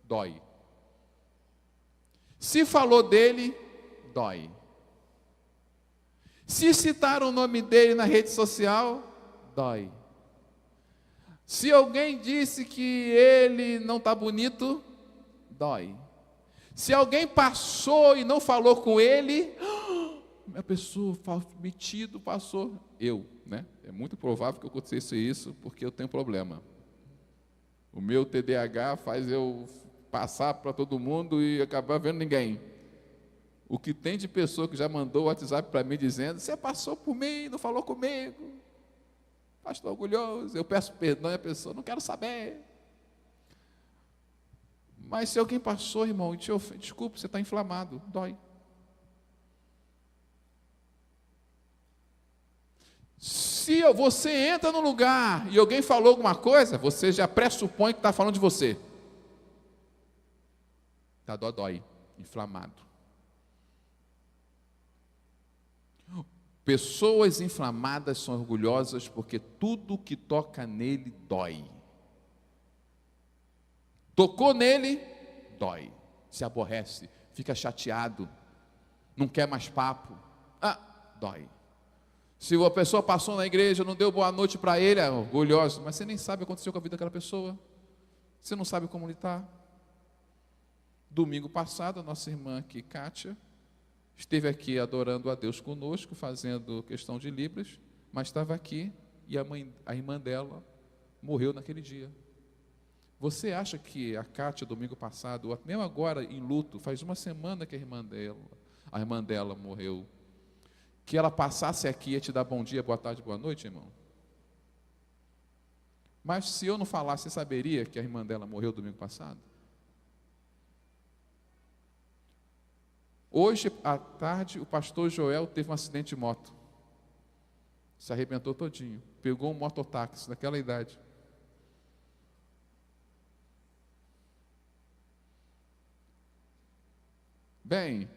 dói. Se falou dele, dói. Se citar o nome dele na rede social, dói. Se alguém disse que ele não está bonito, dói. Se alguém passou e não falou com ele, a pessoa metido passou. Né? É muito provável que acontecesse isso, porque eu tenho problema. O meu TDAH faz eu passar para todo mundo e acabar vendo ninguém. O que tem de pessoa que já mandou o WhatsApp para mim dizendo, você passou por mim, não falou comigo. Pastor orgulhoso, eu peço perdão e a pessoa, não quero saber. Mas se alguém passou, irmão, e te ofende, desculpa, você está inflamado, dói. Se você entra no lugar e alguém falou alguma coisa, você já pressupõe que está falando de você. Está dói, inflamado. Pessoas inflamadas são orgulhosas porque tudo que toca nele dói. Tocou nele, dói. Se aborrece, fica chateado, não quer mais papo. Dói. Se a pessoa passou na igreja, não deu boa noite para ele, é orgulhoso. Mas você nem sabe o que aconteceu com a vida daquela pessoa. Você não sabe como ele está. Domingo passado, a nossa irmã aqui, Kátia, esteve aqui adorando a Deus conosco, fazendo questão de Libras, mas estava aqui e a irmã dela morreu naquele dia. Você acha que a Kátia, domingo passado, ou mesmo agora em luto, faz uma semana que a irmã dela morreu, que ela passasse aqui e ia te dar bom dia, boa tarde, boa noite, irmão? Mas se eu não falasse, você saberia que a irmã dela morreu domingo passado? Hoje, à tarde, o pastor Joel teve um acidente de moto. Se arrebentou todinho. Pegou um mototáxi naquela idade. Bem,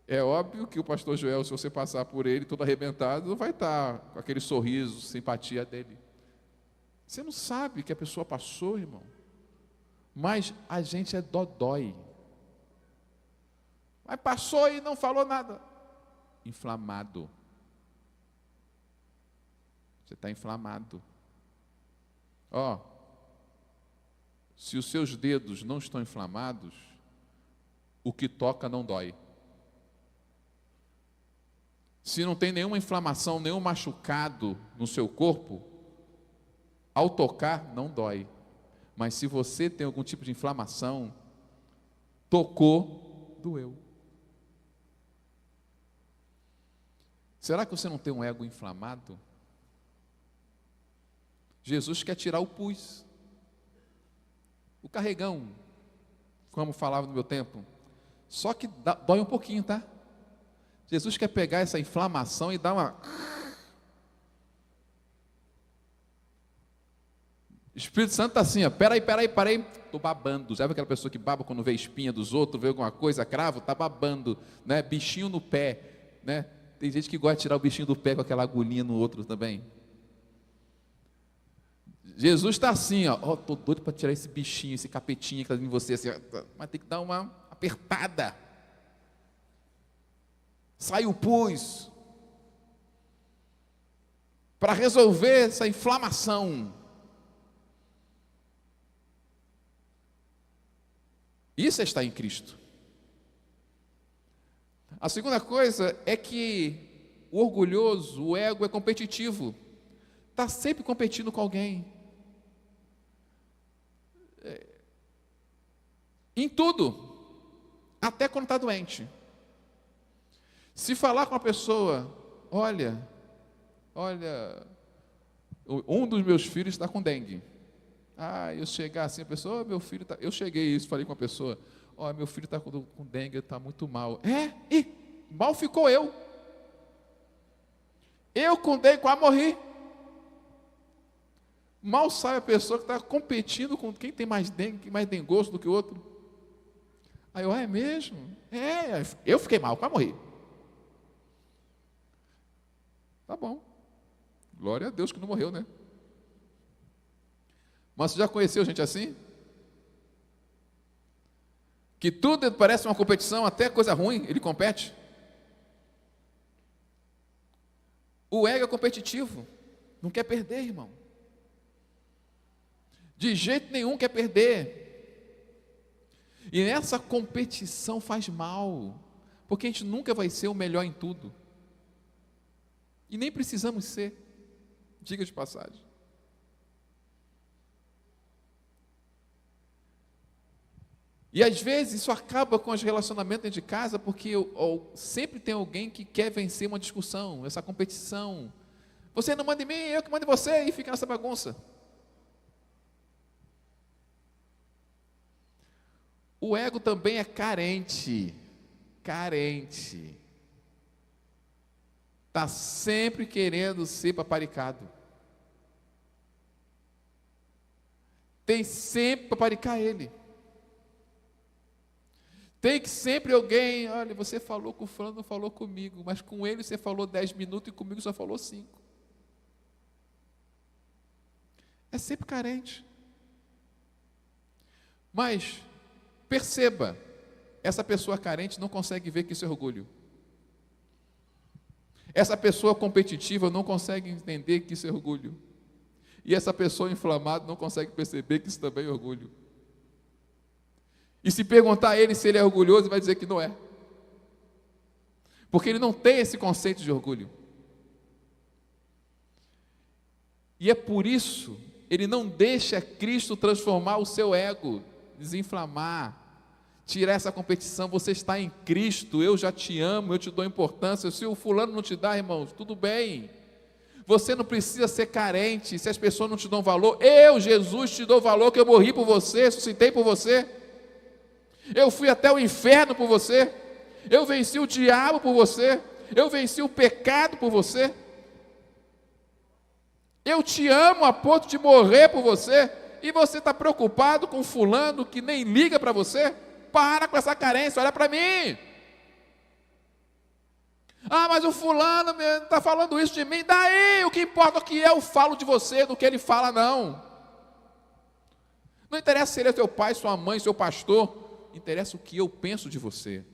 é óbvio que o pastor Joel, se você passar por ele todo arrebentado, não vai estar com aquele sorriso, simpatia dele. Você não sabe que a pessoa passou, irmão. Mas a gente é dodói. Mas passou e não falou nada. Inflamado. Você está inflamado. Ó, se os seus dedos não estão inflamados, o que toca não dói. Se não tem nenhuma inflamação, nenhum machucado no seu corpo, ao tocar não dói. Mas se você tem algum tipo de inflamação, tocou, doeu. Será que você não tem um ego inflamado? Jesus quer tirar o pus, o carregão, como falava no meu tempo. Só que dói um pouquinho, tá? Jesus quer pegar essa inflamação e dar uma... O Espírito Santo está assim, ó, peraí, estou babando. Sabe aquela pessoa que baba quando vê espinha dos outros, vê alguma coisa, cravo, está babando, né? Bichinho no pé, né? Tem gente que gosta de tirar o bichinho do pé com aquela agulhinha no outro também. Jesus está assim, ó, estou doido para tirar esse bichinho, esse capetinho que está em você, assim, mas tem que dar uma apertada. Sai o pus. Para resolver essa inflamação. Isso é estar em Cristo. A segunda coisa é que o orgulhoso, o ego é competitivo. Está sempre competindo com alguém. Em tudo. Até quando está doente. Se falar com uma pessoa, olha, um dos meus filhos está com dengue. Eu chegar assim, a pessoa, meu filho está... Eu cheguei isso, falei com a pessoa, meu filho está com dengue, está muito mal. Mal ficou eu. Eu com dengue quase morri. Mal sai a pessoa que está competindo com quem tem mais dengue, quem mais dengoso do que o outro. Aí eu, é mesmo? Eu fiquei mal, quase morri. Tá bom. Glória a Deus que não morreu, né? Mas você já conheceu gente assim? Que tudo parece uma competição, até coisa ruim, ele compete. O ego é competitivo, não quer perder, irmão. De jeito nenhum quer perder. E nessa competição faz mal, porque a gente nunca vai ser o melhor em tudo. E nem precisamos ser, diga de passagem. E às vezes isso acaba com os relacionamentos dentro de casa, porque sempre tem alguém que quer vencer uma discussão, essa competição. Você não manda em mim, eu que mando em você, e fica nessa bagunça. O ego também é carente. Está sempre querendo ser paparicado. Tem sempre paparicar ele. Tem que sempre alguém, olha, você falou com o fulano, não falou comigo, mas com ele você falou 10 minutos e comigo só falou 5. É sempre carente. Mas, perceba, essa pessoa carente não consegue ver que isso é orgulho. Essa pessoa competitiva não consegue entender que isso é orgulho. E essa pessoa inflamada não consegue perceber que isso também é orgulho. E se perguntar a ele se ele é orgulhoso, ele vai dizer que não é. Porque ele não tem esse conceito de orgulho. E é por isso, Ele não deixa Cristo transformar o seu ego, desinflamar, tirar essa competição. Você está em Cristo, eu já te amo, eu te dou importância. Se o fulano não te dá, irmãos, tudo bem. Você não precisa ser carente. Se as pessoas não te dão valor, eu, Jesus, te dou valor, que eu morri por você, ressuscitei por você. Eu fui até o inferno por você. Eu venci o diabo por você. Eu venci o pecado por você. Eu te amo a ponto de morrer por você. E você está preocupado com fulano que nem liga para você? Para com essa carência, olha para mim. Ah, mas o fulano está falando isso de mim. Daí, o que importa é que eu falo de você, do que ele fala, não. Não interessa se ele é teu pai, sua mãe, seu pastor. Interessa o que eu penso de você.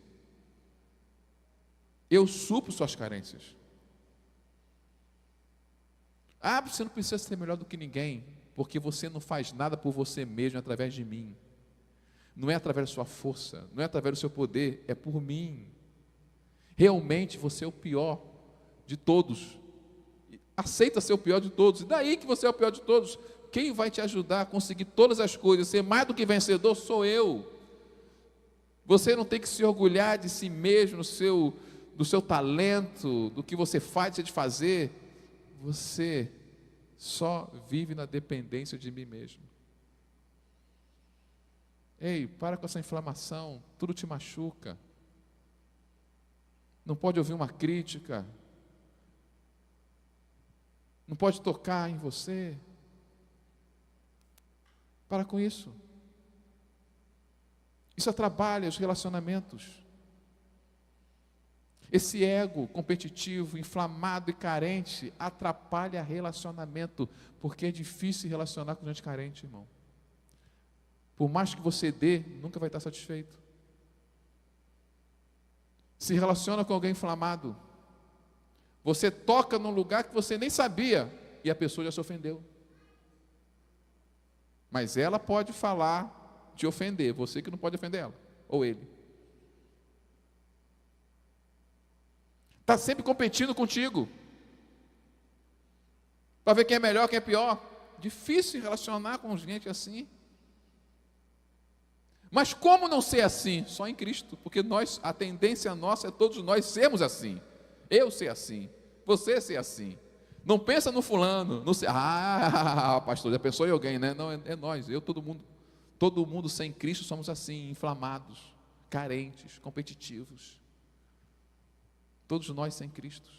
Eu supro suas carências. Ah, você não precisa ser melhor do que ninguém, porque você não faz nada por você mesmo através de mim. Não é através da sua força, não é através do seu poder, é por mim. Realmente você é o pior de todos. Aceita ser o pior de todos. E daí que você é o pior de todos? Quem vai te ajudar a conseguir todas as coisas, ser mais do que vencedor, sou eu. Você não tem que se orgulhar de si mesmo, do seu talento, do que você faz, de fazer. Você só vive na dependência de mim mesmo. Ei, para com essa inflamação, tudo te machuca. Não pode ouvir uma crítica. Não pode tocar em você. Para com isso. Isso atrapalha os relacionamentos. Esse ego competitivo, inflamado e carente atrapalha relacionamento, porque é difícil se relacionar com gente carente, irmão. Por mais que você dê, nunca vai estar satisfeito. Se relaciona com alguém inflamado, você toca num lugar que você nem sabia e a pessoa já se ofendeu. Mas ela pode falar, te ofender, você que não pode ofender ela, ou ele. Está sempre competindo contigo, para ver quem é melhor, quem é pior. Difícil se relacionar com gente assim. Mas como não ser assim? Só em Cristo, porque a tendência nossa é todos nós sermos assim. Eu ser assim, você ser assim. Não pensa no fulano, pastor, já pensou em alguém, né? Não, é nós, todo mundo sem Cristo somos assim, inflamados, carentes, competitivos. Todos nós sem Cristo.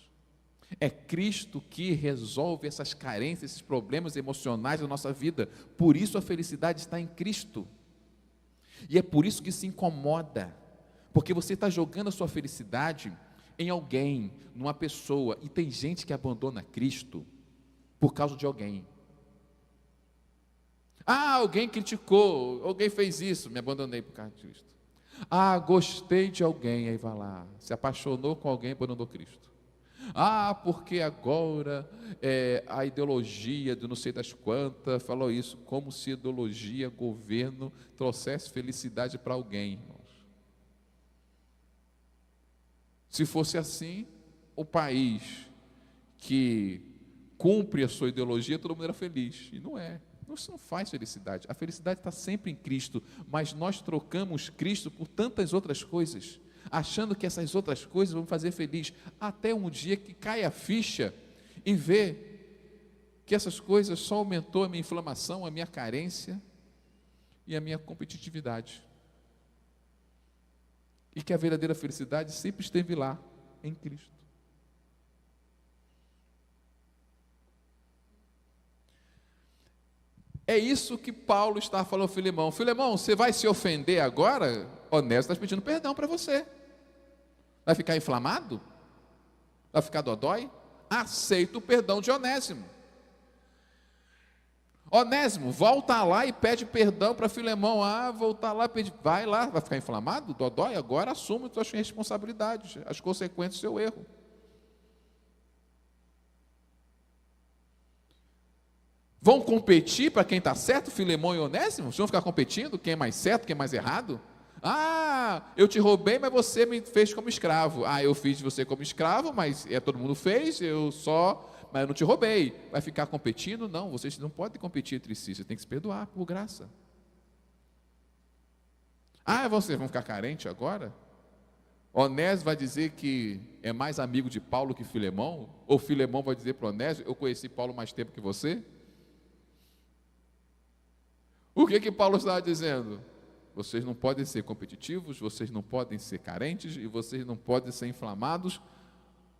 É Cristo que resolve essas carências, esses problemas emocionais da nossa vida. Por isso a felicidade está em Cristo. E é por isso que se incomoda, porque você está jogando a sua felicidade em alguém, numa pessoa, e tem gente que abandona Cristo por causa de alguém. Alguém criticou, alguém fez isso, me abandonei por causa de Cristo. Gostei de alguém, aí vai lá, se apaixonou com alguém, abandonou Cristo. Porque agora a ideologia de não sei das quantas falou isso, como se ideologia, governo, trouxesse felicidade para alguém, irmãos. Se fosse assim, o país que cumpre a sua ideologia, todo mundo era feliz, e não é. Isso não faz felicidade. A felicidade está sempre em Cristo, mas nós trocamos Cristo por tantas outras coisas, achando que essas outras coisas vão me fazer feliz, até um dia que cai a ficha e vê que essas coisas só aumentou a minha inflamação, a minha carência e a minha competitividade. E que a verdadeira felicidade sempre esteve lá, em Cristo. É isso que Paulo está falando ao Filemão. Filemão, você vai se ofender agora? Onésimo está pedindo perdão para você. Vai ficar inflamado? Vai ficar dodói? Aceita o perdão de Onésimo. Onésimo, volta lá e pede perdão para Filemão. Voltar lá, vai lá, vai ficar inflamado? Dodói? Agora assume as suas responsabilidades, as consequências do seu erro. Vão competir para quem está certo, Filemão e Onésimo? Vocês vão ficar competindo? Quem é mais certo, quem é mais errado? Eu te roubei, mas você me fez como escravo. Eu fiz de você como escravo, mas todo mundo fez, eu só mas eu não te roubei. Vai ficar competindo? Não, vocês não podem competir entre si, você tem que se perdoar por graça. Ah, vocês vão ficar carentes agora? Onésio vai dizer que é mais amigo de Paulo que Filemão? Ou Filemão vai dizer para Onésio, eu conheci Paulo mais tempo que você? O que Paulo estava dizendo? Vocês não podem ser competitivos, vocês não podem ser carentes e vocês não podem ser inflamados,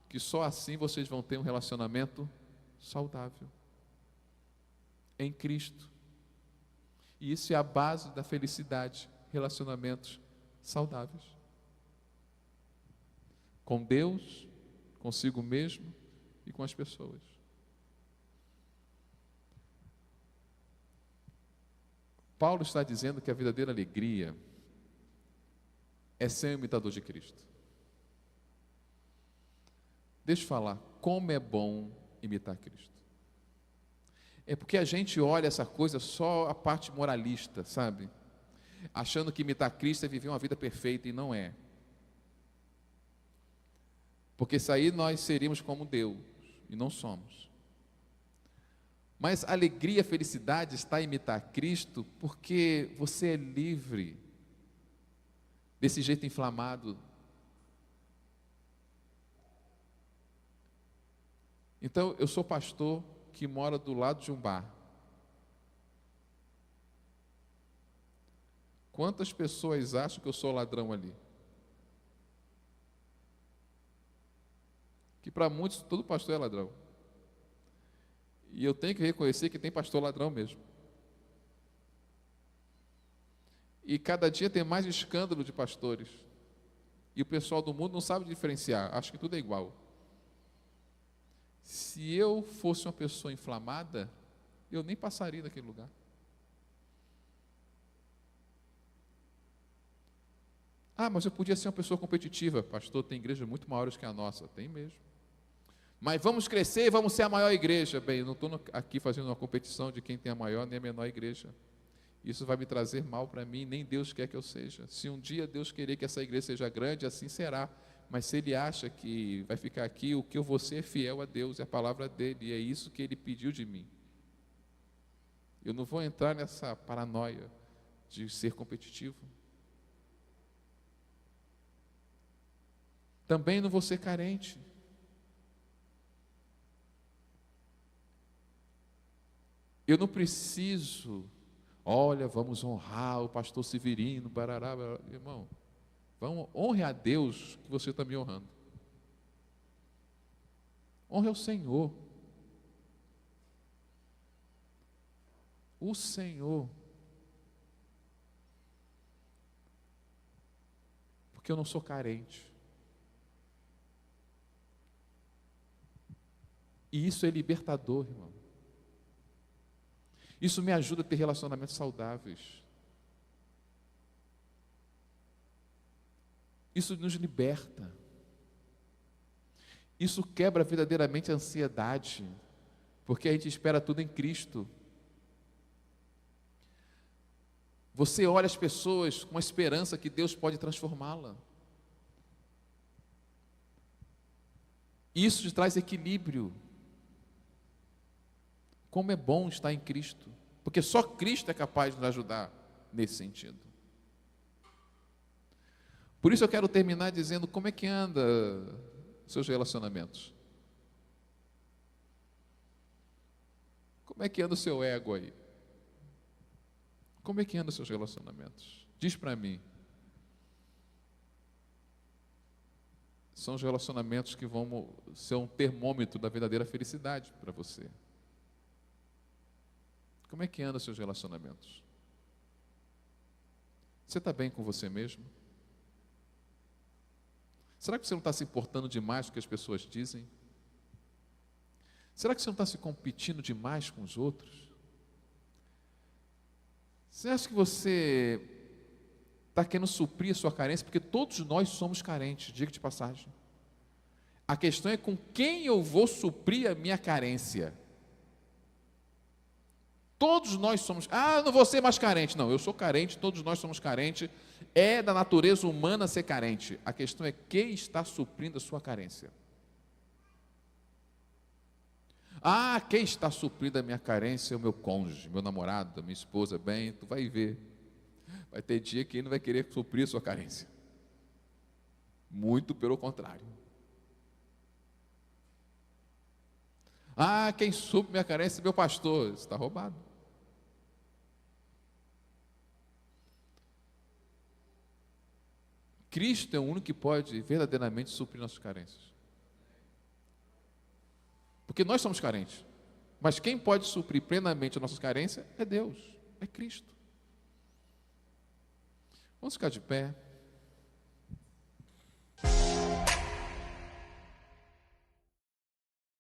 que só assim vocês vão ter um relacionamento saudável em Cristo. E isso é a base da felicidade, relacionamentos saudáveis. Com Deus, consigo mesmo e com as pessoas. Paulo está dizendo que a verdadeira alegria é ser um imitador de Cristo. Deixa eu falar, como é bom imitar Cristo. É porque a gente olha essa coisa só a parte moralista, sabe? Achando que imitar Cristo é viver uma vida perfeita, e não é. Porque isso aí nós seríamos como Deus, e não somos. Mas a alegria, a felicidade está em imitar Cristo, porque você é livre desse jeito inflamado. Então, eu sou pastor que mora do lado de um bar. Quantas pessoas acham que eu sou ladrão ali? Que para muitos, todo pastor é ladrão. E eu tenho que reconhecer que tem pastor ladrão mesmo. E cada dia tem mais escândalo de pastores. E o pessoal do mundo não sabe diferenciar, acha que tudo é igual. Se eu fosse uma pessoa inflamada, eu nem passaria naquele lugar. Ah, mas eu podia ser uma pessoa competitiva. Pastor, tem igrejas muito maiores que a nossa. Tem mesmo. Mas vamos crescer e vamos ser a maior igreja. Bem, eu não estou aqui fazendo uma competição de quem tem a maior nem a menor igreja. Isso vai me trazer mal para mim, nem Deus quer que eu seja. Se um dia Deus querer que essa igreja seja grande, assim será. Mas se Ele acha que vai ficar aqui, o que eu vou ser é fiel a Deus, é a palavra dEle, e é isso que Ele pediu de mim. Eu não vou entrar nessa paranoia de ser competitivo. Também não vou ser carente. Eu não preciso, olha, vamos honrar o pastor Severino, barará, barará. Irmão, honre a Deus que você está me honrando. Honre ao Senhor. O Senhor. Porque eu não sou carente. E isso é libertador, irmão. Isso me ajuda a ter relacionamentos saudáveis. Isso nos liberta. Isso quebra verdadeiramente a ansiedade, porque a gente espera tudo em Cristo. Você olha as pessoas com a esperança que Deus pode transformá-la. Isso te traz equilíbrio. Como é bom estar em Cristo, porque só Cristo é capaz de nos ajudar nesse sentido. Por isso eu quero terminar dizendo como é que anda seus relacionamentos. Como é que anda o seu ego aí? Como é que anda os seus relacionamentos? Diz para mim. São os relacionamentos que vão ser um termômetro da verdadeira felicidade para você. Como é que andam os seus relacionamentos? Você está bem com você mesmo? Será que você não está se importando demais com o que as pessoas dizem? Será que você não está se competindo demais com os outros? Você acha que você está querendo suprir a sua carência? Porque todos nós somos carentes, diga de passagem. A questão é com quem eu vou suprir a minha carência. Todos nós somos, eu não vou ser mais carente. Não, eu sou carente, todos nós somos carentes. É da natureza humana ser carente. A questão é quem está suprindo a sua carência. Ah, quem está suprindo a minha carência é o meu cônjuge, meu namorado, a minha esposa. Bem, tu vai ver. Vai ter dia que ele não vai querer suprir a sua carência. Muito pelo contrário. Ah, quem supre minha carência é meu pastor. Isso está roubado. Cristo é o único que pode verdadeiramente suprir nossas carências. Porque nós somos carentes. Mas quem pode suprir plenamente as nossas carências é Deus, é Cristo. Vamos ficar de pé.